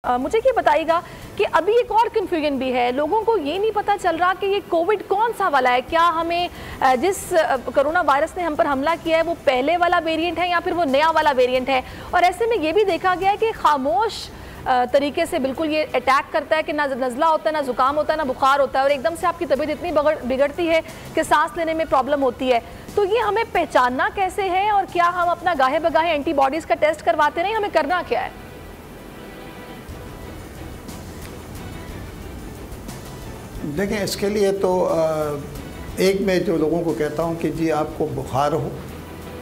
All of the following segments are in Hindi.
मुझे ये बताइएगा कि अभी एक और कन्फ्यूजन भी है, लोगों को ये नहीं पता चल रहा कि ये कोविड कौन सा वाला है। क्या हमें जिस कोरोना वायरस ने हम पर हमला किया है वो पहले वाला वेरिएंट है या फिर वो नया वाला वेरिएंट है। और ऐसे में ये भी देखा गया है कि खामोश तरीके से बिल्कुल ये अटैक करता है कि ना नज़ला होता है, ना जुकाम होता है, ना बुखार होता है, और एकदम से आपकी तबीयत इतनी बिगड़ती है कि सांस लेने में प्रॉब्लम होती है। तो ये हमें पहचानना कैसे है और क्या हम अपना गाहे बगाहे एंटीबॉडीज़ का टेस्ट करवाते नहीं, हमें करना क्या है? देखें, इसके लिए तो एक मैं जो लोगों को कहता हूँ कि जी आपको बुखार हो,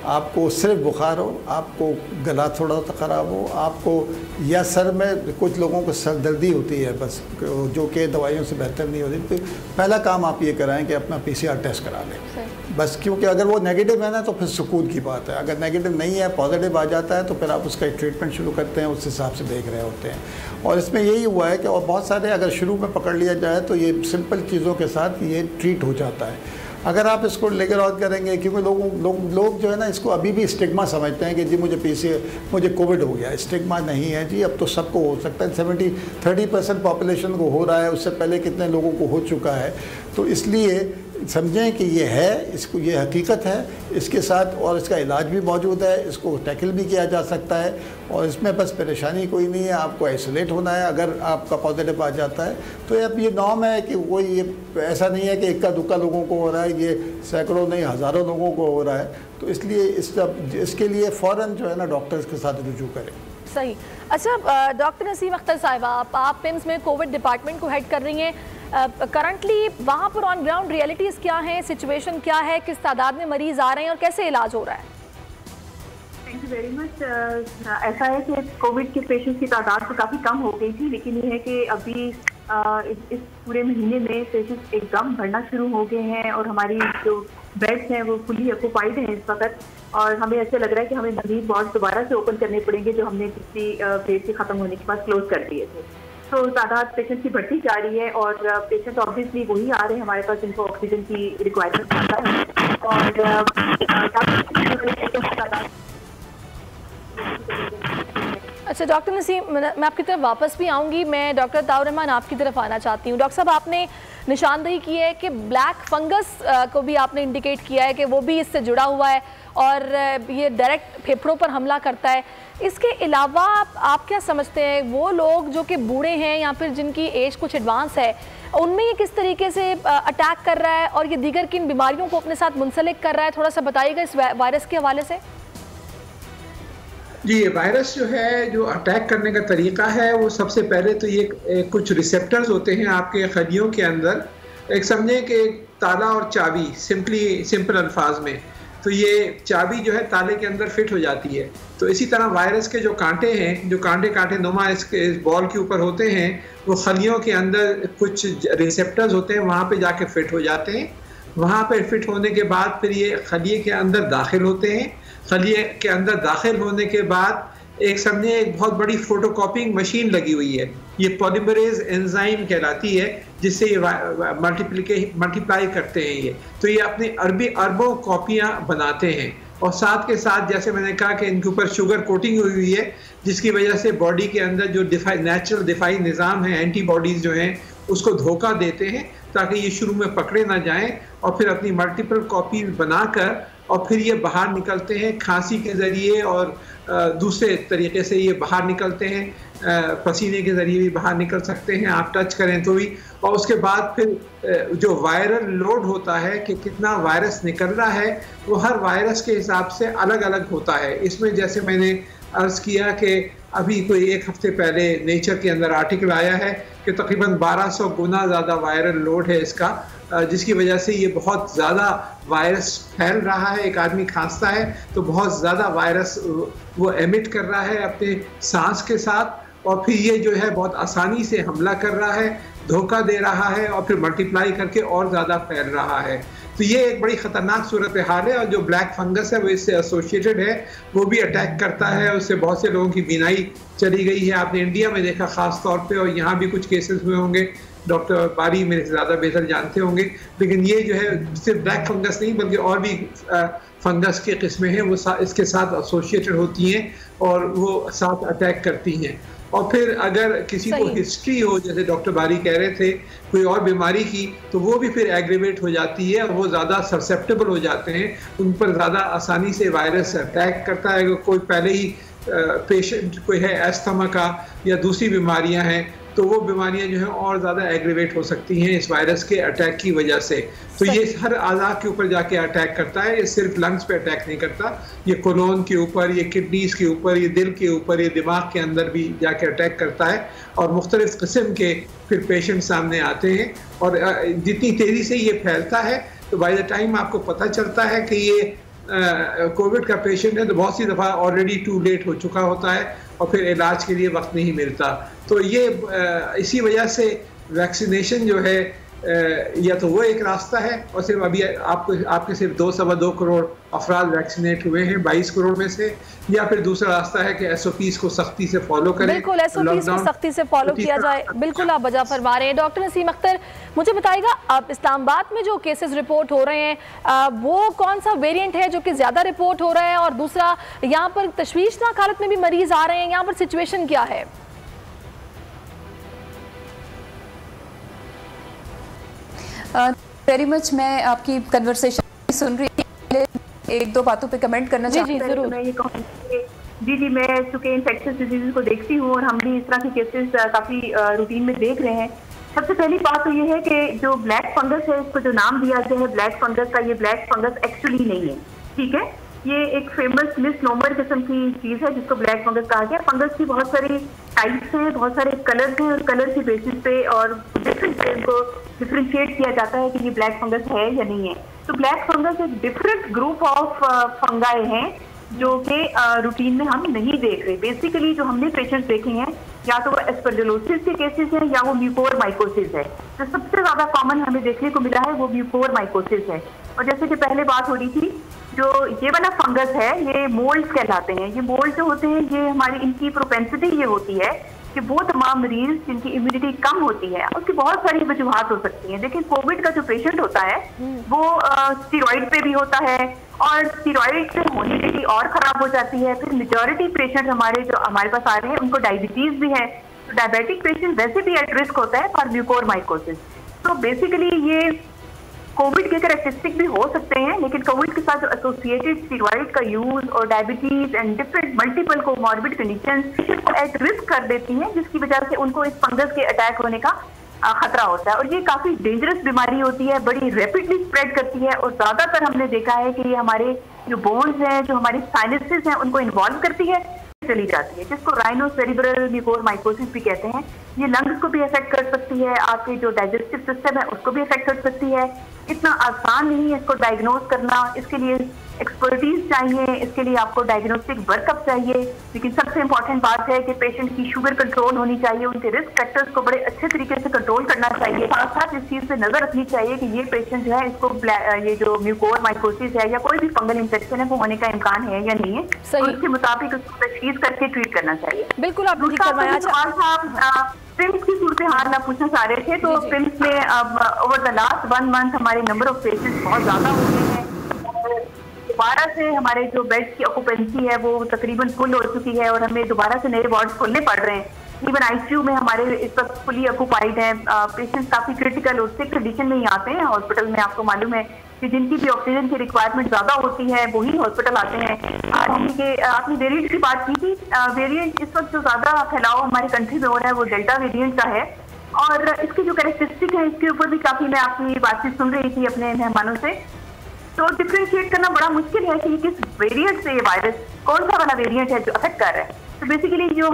आपको सिर्फ बुखार हो, आपको गला थोड़ा सा ख़राब हो, आपको या सर में कुछ लोगों को सर दर्दी होती है बस, जो कि दवाइयों से बेहतर नहीं होती, तो पहला काम आप ये कराएं कि अपना PCR टेस्ट करा लें बस। क्योंकि अगर वो नेगेटिव है ना तो फिर सुकून की बात है। अगर नेगेटिव नहीं है, पॉजिटिव आ जाता है, तो फिर आप उसका ट्रीटमेंट शुरू करते हैं, उस हिसाब से देख रहे होते हैं। और इसमें यही हुआ है कि और बहुत सारे अगर शुरू में पकड़ लिया जाए तो ये सिंपल चीज़ों के साथ ये ट्रीट हो जाता है। अगर आप इसको लेकर आउट करेंगे, क्योंकि लोग जो है ना इसको अभी भी स्टिग्मा समझते हैं कि जी मुझे कोविड हो गया। स्टिग्मा नहीं है जी, अब तो सबको हो सकता है। 30% पॉपुलेशन को हो रहा है, उससे पहले कितने लोगों को हो चुका है। तो इसलिए समझें कि ये है, इसको ये हकीकत है, इसके साथ और इसका इलाज भी मौजूद है, इसको टैकल भी किया जा सकता है। और इसमें बस परेशानी कोई नहीं है, आपको आइसोलेट होना है अगर आपका पॉजिटिव आ जाता है। तो अब ये नॉर्म है कि वो ये ऐसा नहीं है कि इक्का दुक्का लोगों को हो रहा है, ये सैकड़ों नहीं हज़ारों लोगों को हो रहा है। तो इसलिए इसके लिए फ़ौरन जो है ना डॉक्टर्स के साथ रुजू करें। सही। अच्छा डॉक्टर नसीम अख्तर साहिबा, आप पिम्स में कोविड डिपार्टमेंट को हेड कर रही हैं। करंटली वहाँ पर ऑन ग्राउंड रियलिटीज़ क्या हैं, सिचुएशन क्या है, किस तादाद में मरीज़ आ रहे हैं और कैसे इलाज हो रहा है? Thank you very much. ऐसा है कि कोविड के पेशेंट्स की तादाद तो काफ़ी कम हो गई थी, लेकिन ये है कि अभी इस पूरे महीने में पेशेंट्स एकदम बढ़ना शुरू हो गए हैं और हमारी जो बेड्स हैं वो फुली ऑक्यूपाइड हैं इस वक्त। और हमें ऐसे लग रहा है कि हमें मजीद वार्ड दोबारा से ओपन करने पड़ेंगे जो हमने पिछली फेज के ख़त्म होने के बाद क्लोज कर दिए थे। तो तादाद पेशेंट की बढ़ती जा रही है और पेशेंट ऑब्वियसली वही आ रहे हैं हमारे पास जिनको ऑक्सीजन की रिक्वायरमेंट होता है। और अच्छा डॉक्टर नसीम, मैं आपकी तरफ वापस भी आऊँगी। मैं डॉक्टर ताउर रहमान आपकी तरफ आना चाहती हूँ। डॉक्टर साहब, आपने निशानदेही की है कि ब्लैक फंगस को भी आपने इंडिकेट किया है कि वो भी इससे जुड़ा हुआ है और ये डायरेक्ट फेफड़ों पर हमला करता है। इसके अलावा आप क्या समझते हैं, वो लोग जो कि बूढ़े हैं या फिर जिनकी एज कुछ एडवांस है, उनमें ये किस तरीके से अटैक कर रहा है और ये दीगर किन बीमारियों को अपने साथ मुंसलिक कर रहा है? थोड़ा सा बताइएगा इस वायरस के हवाले से। जी, ये वायरस जो है, जो अटैक करने का तरीका है, वो सबसे पहले तो ये कुछ रिसेप्टर्स होते हैं आपके खलियों के अंदर। एक समझें कि ताला और चाबी, सिंपल अल्फाज में, तो ये चाबी जो है ताले के अंदर फिट हो जाती है। तो इसी तरह वायरस के जो कांटे हैं, जो कांटे नुमा इस बॉल के ऊपर होते हैं, वो खलियों के अंदर कुछ रिसेप्टर्स होते हैं, वहाँ पे जाके फिट हो जाते हैं। वहाँ पे फिट होने के बाद फिर ये खलिए के अंदर दाखिल होते हैं। खलिए के अंदर दाखिल होने के बाद एक बहुत बड़ी फोटोकॉपिंग मशीन लगी हुई है, ये पॉलीमरेज एंजाइम कहलाती है, जिससे ये मल्टीप्लाई करते हैं ये। तो ये अपनी अरबों कॉपियाँ बनाते हैं। और साथ के साथ जैसे मैंने कहा कि इनके ऊपर शुगर कोटिंग हुई हुई है, जिसकी वजह से बॉडी के अंदर जो नेचुरल दिफाई निज़ाम है, एंटीबॉडीज़ जो हैं, उसको धोखा देते हैं ताकि ये शुरू में पकड़े ना जाएं और फिर अपनी मल्टीपल कॉपीज बनाकर और फिर ये बाहर निकलते हैं खांसी के ज़रिए और दूसरे तरीके से ये बाहर निकलते हैं, पसीने के ज़रिए भी बाहर निकल सकते हैं, आप टच करें तो भी। और उसके बाद फिर जो वायरल लोड होता है कि कितना वायरस निकल रहा है, वो हर वायरस के हिसाब से अलग अलग होता है। इसमें जैसे मैंने अर्ज़ किया कि अभी कोई एक हफ्ते पहले नेचर के अंदर आर्टिकल आया है कि तकरीबन 1200 गुना ज़्यादा वायरल लोड है इसका, जिसकी वजह से ये बहुत ज़्यादा वायरस फैल रहा है। एक आदमी खांसता है तो बहुत ज़्यादा वायरस वो एमिट कर रहा है अपने सांस के साथ, और फिर ये जो है बहुत आसानी से हमला कर रहा है, धोखा दे रहा है और फिर मल्टीप्लाई करके और ज़्यादा फैल रहा है। तो ये एक बड़ी ख़तरनाक सूरत हाल है। और जो ब्लैक फंगस है वो इससे एसोसिएटेड है, वो भी अटैक करता है, उससे बहुत से लोगों की बीनाई चली गई है। आपने इंडिया में देखा ख़ास तौर पे, और यहाँ भी कुछ केसेस हुए होंगे, डॉक्टर बारी मेरे से ज़्यादा बेहतर जानते होंगे। लेकिन ये जो है सिर्फ ब्लैक फंगस नहीं बल्कि और भी फंगस की किस्में हैं, वो इसके साथ एसोसिएटेड होती हैं और वो साथ अटैक करती हैं। और फिर अगर किसी को हिस्ट्री हो, जैसे डॉक्टर बारी कह रहे थे, कोई और बीमारी की, तो वो भी फिर एग्रीवेट हो जाती है और वो ज़्यादा ससेप्टेबल हो जाते हैं, उन पर ज़्यादा आसानी से वायरस अटैक करता है। कोई पहले ही पेशेंट कोई है अस्थमा का या दूसरी बीमारियां हैं, तो वो बीमारियां जो है और ज़्यादा एग्रीवेट हो सकती हैं इस वायरस के अटैक की वजह से। तो ये हर आज़ा के ऊपर जाके अटैक करता है, ये सिर्फ लंग्स पे अटैक नहीं करता, ये कोलोन के ऊपर, ये किडनीज के ऊपर, ये दिल के ऊपर, ये दिमाग के अंदर भी जाके अटैक करता है और मुख्तलिफ किस्म के फिर पेशेंट सामने आते हैं। और जितनी तेज़ी से ये फैलता है तो बाय द टाइम आपको पता चलता है कि ये कोविड का पेशेंट है तो बहुत सी दफ़ा ऑलरेडी टू लेट हो चुका होता है और फिर इलाज के लिए वक्त नहीं मिलता। तो ये इसी वजह से वैक्सीनेशन जो है या तो वो एक रास्ता है, और सिर्फ अभी आपके सिर्फ 2-2.25 करोड़ अफराद वैक्सीनेट हुए हैं 22 करोड़ में से, या फिर दूसरा रास्ता है कि SOPs को सख्ती से फॉलो करें। बिल्कुल, SOPs को सख्ती से फॉलो किया जाए। बिल्कुल आप वजह फरमा रहे हैं। डॉक्टर नसीम अख्तर, मुझे बताइएगा, अब इस्लामाबाद में जो केसेस रिपोर्ट हो रहे हैं वो कौन सा वेरिएंट है जो कि ज़्यादा रिपोर्ट हो रहा है, और दूसरा यहाँ पर तशवीशनाक हालत में भी मरीज आ रहे हैं, यहाँ पर सिचुएशन क्या है? Very much. मैं आपकी कन्वर्सेशन सुन रही थी, एक दो बातों पे कमेंट करना चाहती हूँ। जरूर। मैं ये कहूँगी जी, मैं चूँकि इन्फेक्शियस डिजीज को देखती हूँ और हम भी इस तरह के केसेस काफ़ी रूटीन में देख रहे हैं। सबसे पहली बात तो ये है कि जो ब्लैक फंगस है, इसको जो नाम दिया गया है ब्लैक फंगस का, ये ब्लैक फंगस एक्चुअली नहीं है, ठीक है। ये एक फेमस मिसनोमर किस्म की चीज़ है जिसको ब्लैक फंगस कहा गया। फंगस की बहुत सारी टाइप्स हैं, बहुत सारे कलर्स हैं, और कलर की बेसिस पे और इनको डिफ्रेंशिएट किया जाता है कि ये ब्लैक फंगस है या नहीं है। तो ब्लैक फंगस एक डिफरेंट ग्रुप ऑफ फंगाई हैं जो कि रूटीन में हम नहीं देख रहे। बेसिकली जो हमने पेशेंट्स देखे हैं, या तो वो एस्परजिलोसिस के केसेस हैं या वो म्यूकोरमाइकोसिस है। तो सबसे ज़्यादा कॉमन हमें देखने को मिला है वो म्यूकोरमाइकोसिस है। और जैसे कि पहले बात हो रही थी, जो ये वाला फंगस है ये मोल्ड कहलाते हैं। ये मोल्ड जो होते हैं, ये हमारी इनकी प्रोपेंसिटी ये होती है कि वो तमाम मरीज जिनकी इम्यूनिटी कम होती है, उसकी बहुत सारी वजूहात हो सकती हैं। लेकिन कोविड का जो पेशेंट होता है वो स्टीरॉइड पे भी होता है, और स्टीरॉइड से इम्यूनिटी और खराब हो जाती है। फिर मेजॉरिटी पेशेंट हमारे जो हमारे पास आ रहे हैं उनको डायबिटीज भी है, तो डायबिटिक पेशेंट वैसे भी एट रिस्क होता है फॉर म्यूकोरमाइकोसिस। तो बेसिकली ये कोविड के कैरेक्टरिस्टिक भी हो सकते हैं, लेकिन कोविड के साथ जो एसोसिएटेड स्टीरॉइड का यूज और diabetes and different multiple comorbid conditions को एट रिस्क कर देती हैं, जिसकी वजह से उनको इस फंगस के अटैक होने का खतरा होता है। और ये काफी डेंजरस बीमारी होती है, बड़ी रैपिडली स्प्रेड करती है, और ज्यादातर हमने देखा है कि ये हमारे जो बोन्स हैं, जो हमारे साइनसेस हैं, उनको इन्वॉल्व करती है, चली जाती है, जिसको राइनोसेरिब्रल म्यूकोरमाइकोसिस भी कहते हैं। ये लंग्स को भी अफेक्ट कर सकती है, आपके जो डाइजेस्टिव सिस्टम है उसको भी अफेक्ट कर सकती है। इतना आसान नहीं है इसको डायग्नोज करना, इसके लिए एक्सपर्टीज चाहिए, इसके लिए आपको डायग्नोस्टिक वर्कअप चाहिए। लेकिन सबसे इंपॉर्टेंट बात है कि पेशेंट की शुगर कंट्रोल होनी चाहिए, उनके रिस्क फैक्टर्स को बड़े अच्छे तरीके से कंट्रोल करना चाहिए। साथ साथ इस चीज़ पे नजर रखनी चाहिए कि ये पेशेंट जो है, इसको ये जो म्यूकोरमाइकोसिस है या कोई भी फंगल इन्फेक्शन है वो होने का इम्कान है या नहीं है, तो उसके मुताबिक उसको तशखीस करके ट्रीट करना चाहिए। बिल्कुल आपने प्रिम्स की सूरत हाल आप पूछना चाह रहे थे, तो प्रिम्स में अब ओवर द लास्ट 1 मंथ हमारे नंबर ऑफ पेशेंट्स बहुत ज़्यादा हो गए हैं। दोबारा से हमारे जो बेड्स की ऑक्यूपेंसी है वो तकरीबन फुल हो चुकी है, और हमें दोबारा से नए वार्ड्स खोलने पड़ रहे हैं। इवन ICU में हमारे इस वक्त फुली ऑक्यूपाइड हैं। पेशेंट्स काफ़ी क्रिटिकल और सिक कंडीशन में ही आते हैं हॉस्पिटल में। आपको मालूम है कि जिनकी भी ऑक्सीजन की रिक्वायरमेंट ज़्यादा होती है वही हॉस्पिटल आते हैं। आपने वेरिएंट की बात की थी, वेरिएंट इस वक्त जो ज़्यादा फैलाव हमारी कंट्री में हो रहा है वो डेल्टा वेरिएंट का है, और इसकी जो कैरेक्टरिस्टिक है इसके ऊपर भी काफ़ी मैं आपकी बातचीत सुन रही थी अपने मेहमानों से। तो डिफ्रेंशिएट करना बड़ा मुश्किल है कि किस वेरिएंट से ये वायरस, कौन सा वाला वेरिएंट है जो अफेक्ट कर रहा है। तो बेसिकली जो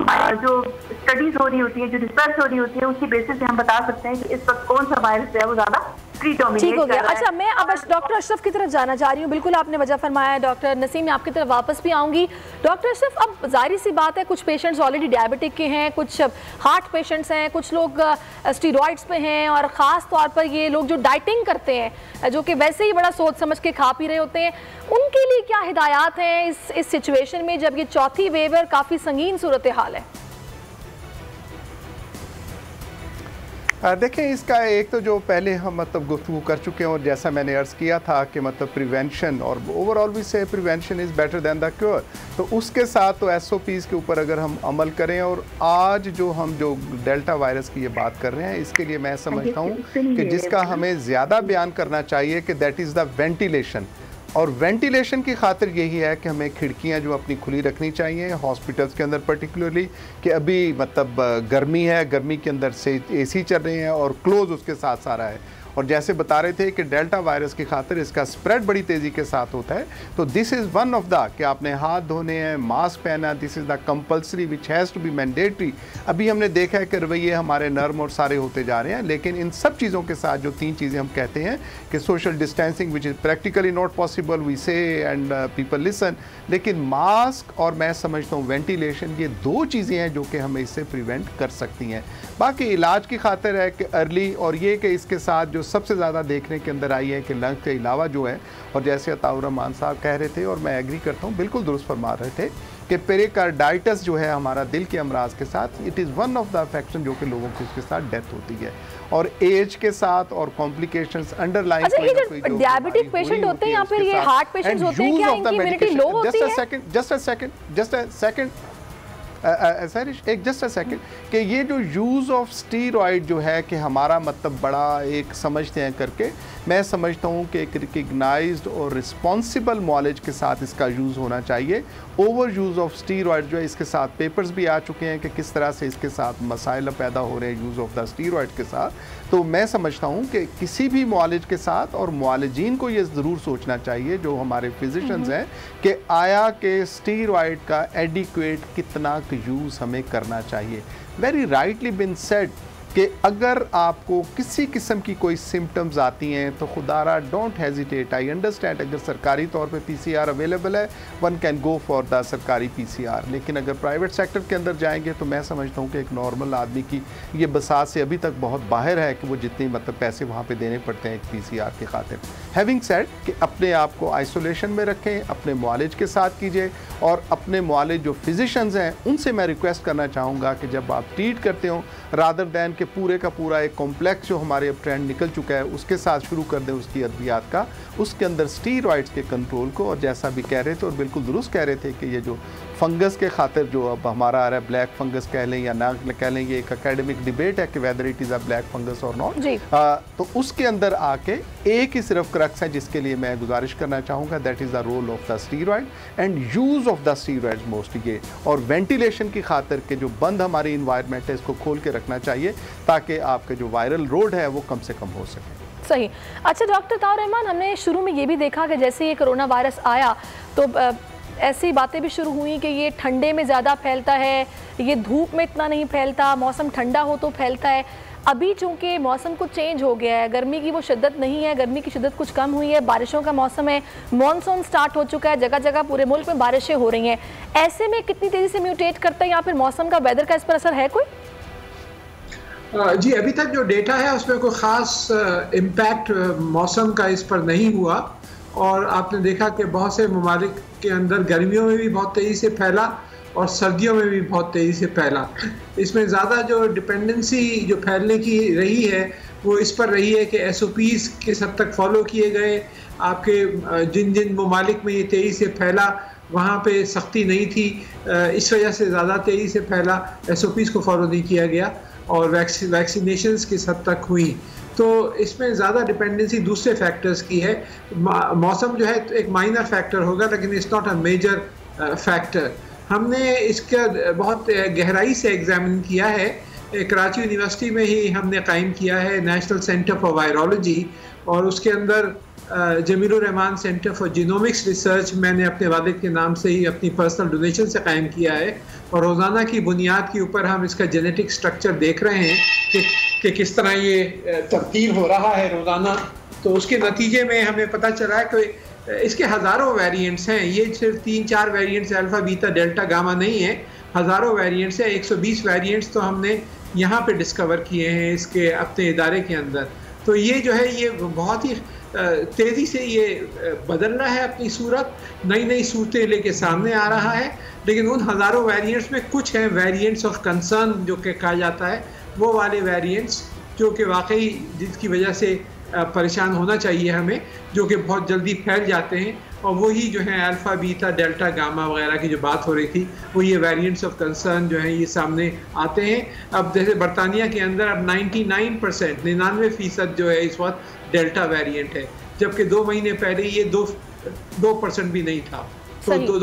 स्टडीज हो रही होती है, जो रिसर्च हो रही होती है, उसकी बेसिस से हम बता सकते हैं कि इस वक्त कौन सा वायरस है वो ज़्यादा ठीक हो गया। अच्छा, मैं अब डॉक्टर अशरफ की तरफ जाना चाह रही हूँ। बिल्कुल आपने वजह फरमाया। डॉक्टर नसीम, मैं आपकी तरफ वापस भी आऊँगी। डॉक्टर अशरफ, अब जाहिर सी बात है कुछ पेशेंट्स ऑलरेडी डायबिटिक के हैं, कुछ हार्ट पेशेंट्स हैं, कुछ लोग स्टीरॉइड्स पे हैं, और ख़ास तौर पर ये लोग जो डाइटिंग करते हैं, जो कि वैसे ही बड़ा सोच समझ के खा पी रहे होते हैं, उनके लिए क्या हिदायत हैं इस सिचुएशन में जब ये चौथी वेव और काफ़ी संगीन सूरत हाल है? देखें, इसका एक तो जो पहले हम मतलब गुफ्तगू कर चुके हैं और जैसा मैंने अर्ज़ किया था कि मतलब प्रिवेंशन और ओवरऑल भी से prevention is better than the cure, तो उसके साथ तो SOPs के ऊपर अगर हम अमल करें, और आज हम जो डेल्टा वायरस की ये बात कर रहे हैं, इसके लिए मैं समझता हूँ कि जिसका हमें ज़्यादा बयान करना चाहिए कि दैट इज़ द वेंटिलेशन। और वेंटिलेशन की खातिर यही है कि हमें खिड़कियां जो अपनी खुली रखनी चाहिए हॉस्पिटल्स के अंदर पर्टिकुलरली, कि अभी मतलब गर्मी है, गर्मी के अंदर से AC चल रहे हैं और क्लोज उसके साथ सारा है। और जैसे बता रहे थे कि डेल्टा वायरस की खातिर इसका स्प्रेड बड़ी तेज़ी के साथ होता है, तो this is one of the कि आपने हाथ धोने हैं, मास्क पहना, this is the compulsory which has to be mandatory. अभी हमने देखा है कि रवैये हमारे नर्म और सारे होते जा रहे हैं, लेकिन इन सब चीज़ों के साथ जो 3 चीज़ें हम कहते हैं कि social distancing which is practically not possible, we say and people listen, लेकिन मास्क और मैं समझता हूँ वेंटिलेशन, ये 2 चीज़ें हैं जो कि हमें इससे प्रिवेंट कर सकती हैं। बाकी इलाज की खातिर है कि अर्ली, और ये कि इसके साथ जो सबसे ज़्यादा देखने के अंदर आई है कि लंग्स के अलावा जो है, और जैसे अताउर रहमान साहब कह रहे थे और मैं एग्री करता हूँ, बिल्कुल दुरुस्त फरमा रहे थे कि पेरिकार्डाइटिस जो है हमारा दिल के अमराज के साथ, it is one of the affection जो कि लोगों की उसके साथ डेथ होती है, और एज के साथ और कॉम्प्लिकेशंस अंडरलाइन। अच्छा, ये जो डायबिटिक पेशेंट होते हैं या फिर ये हार्ट पेशेंट्स होते हैं, क्या इनकी इम्यूनिटी लो होती है? Just a second just a second कि ये जो यूज़ ऑफ स्टीरॉइड जो है कि हमारा मतलब बड़ा एक समझते हैं करके, मैं समझता हूँ कि एक रिकग्नाइज्ड और रिस्पॉन्सिबल नॉलेज के साथ इसका यूज़ होना चाहिए। ओवर यूज़ ऑफ स्टीरॉइड जो है, इसके साथ पेपर्स भी आ चुके हैं कि किस तरह से इसके साथ मसाइल पैदा हो रहे हैं यूज़ ऑफ द स्टीरॉइड के साथ। तो मैं समझता हूँ कि किसी भी मुआलिज के साथ और मुआलिजीन को ये ज़रूर सोचना चाहिए जो हमारे फिजिशंस हैं कि आया कि स्टीरॉइड का एडिक्वेट कितना यूज़ हमें करना चाहिए। वेरी राइटली बिन सेड कि अगर आपको किसी किस्म की कोई सिम्टम्स आती हैं तो खुदारा डोंट हेजिटेट। आई अंडरस्टैंड अगर सरकारी तौर पे PCR अवेलेबल है, one can go for the सरकारी PCR, लेकिन अगर प्राइवेट सेक्टर के अंदर जाएंगे तो मैं समझता हूँ कि एक नॉर्मल आदमी की ये बसात से अभी तक बहुत बाहर है कि वो जितने मतलब पैसे वहाँ पे देने पड़ते हैं एक PCR की खातिर। हैविंग सेड कि अपने आप को आइसोलेशन में रखें, अपने मुआलिज के साथ कीजिए, और अपने मुआलिज जो फिजिशंस हैं उनसे मैं रिक्वेस्ट करना चाहूँगा कि जब आप ट्रीट करते हो, रादर दैन कि पूरे का पूरा एक कॉम्प्लेक्स जो हमारे अब ट्रेंड निकल चुका है उसके साथ शुरू कर दें उसकी अद्वियात का, उसके अंदर स्टीरॉइड्स के कंट्रोल को। और जैसा भी कह रहे थे और बिल्कुल दुरुस्त कह रहे थे कि ये जो फंगस के खातिर जो अब हमारा आ रहा है, ब्लैक फंगस कह लें या ना कह लें, ये एक एकेडमिक डिबेट है कि whether it is a black fungus और नॉट, तो उसके अंदर आके एक ही सिर्फ क्रक्स है जिसके लिए मैं गुजारिश करना चाहूँगा, that is the role of the steroid and use of the steroids mostly ये, और वेंटिलेशन की खातिर के जो बंद हमारी इन्वायरमेंट है इसको खोल के रखना चाहिए ताकि आपके जो वायरल रोड है वो कम से कम हो सके। सही। अच्छा डॉक्टर ताउर रहमान, हमने शुरू में ये भी देखा कि जैसे ये कोरोना वायरस आया तो ऐसी बातें भी शुरू हुई कि ये ठंडे में ज़्यादा फैलता है, ये धूप में इतना नहीं फैलता, मौसम ठंडा हो तो फैलता है। अभी चूंकि मौसम कुछ चेंज हो गया है, गर्मी की वो शिद्दत नहीं है, गर्मी की शिद्दत कुछ कम हुई है, बारिशों का मौसम है, मॉनसून स्टार्ट हो चुका है, जगह जगह पूरे मुल्क में बारिशें हो रही हैं। ऐसे में कितनी तेज़ी से म्यूटेट करता है या फिर मौसम का, वेदर का इस पर असर है कोई? जी, अभी तक जो डेटा है उसमें कोई ख़ास इम्पैक्ट मौसम का इस पर नहीं हुआ, और आपने देखा कि बहुत से ममालिक के अंदर गर्मियों में भी बहुत तेज़ी से फैला और सर्दियों में भी बहुत तेज़ी से फैला। इसमें ज़्यादा जो डिपेंडेंसी जो फैलने की रही है वो इस पर रही है कि SOPs किस हद तक फॉलो किए गए। आपके जिन जिन ममालिक में ये तेज़ी से फैला वहाँ पे सख्ती नहीं थी, इस वजह से ज़्यादा तेज़ी से फैला, SOPs को फॉलो नहीं किया गया और वैक्सीनेशंस किस हद तक हुई। तो इसमें ज़्यादा डिपेंडेंसी दूसरे फैक्टर्स की है। मौसम जो है एक माइनर फैक्टर होगा लेकिन it's not a major factor. हमने इसका बहुत गहराई से एग्जामिन किया है, कराची यूनिवर्सिटी में ही हमने कायम किया है नेशनल सेंटर फॉर वायरोलॉजी, और उसके अंदर Jamilur Rahman centre for genomics research मैंने अपने वालिद के नाम से ही अपनी पर्सनल डोनेशन से कायम किया है, और रोज़ाना की बुनियाद के ऊपर हम इसका जेनेटिक स्ट्रक्चर देख रहे हैं कि किस तरह ये तब्दील हो रहा है रोज़ाना। तो उसके नतीजे में हमें पता चला है कि इसके हज़ारों वेरिएंट्स हैं, ये सिर्फ 3-4 variants alpha beta delta gamma नहीं है, हज़ारों वेरिएंट्स हैं। 120 वेरिएंट्स तो हमने यहाँ पे डिस्कवर किए हैं इसके अपने इदारे के अंदर। तो ये जो है ये बहुत ही तेज़ी से ये बदल रहा है अपनी सूरत, नई नई सूरतें लेके सामने आ रहा है। लेकिन उन हज़ारों वेरिएंट्स में कुछ हैं वेरिएंट्स ऑफ कंसर्न जो कि कहा जाता है, वो वाले वेरिएंट्स जो कि वाकई जिसकी वजह से परेशान होना चाहिए हमें, जो कि बहुत जल्दी फैल जाते हैं। और वही जो है अल्फ़ा, बीटा, डेल्टा, गामा वगैरह की जो बात हो रही थी, वो ये वेरिएंट्स ऑफ कंसर्न जो है ये सामने आते हैं। अब जैसे बरतानिया के अंदर अब 99% 99% जो है इस वक्त डेल्टा वेरिएंट है, जबकि 2 महीने पहले ये 2% भी नहीं था। तो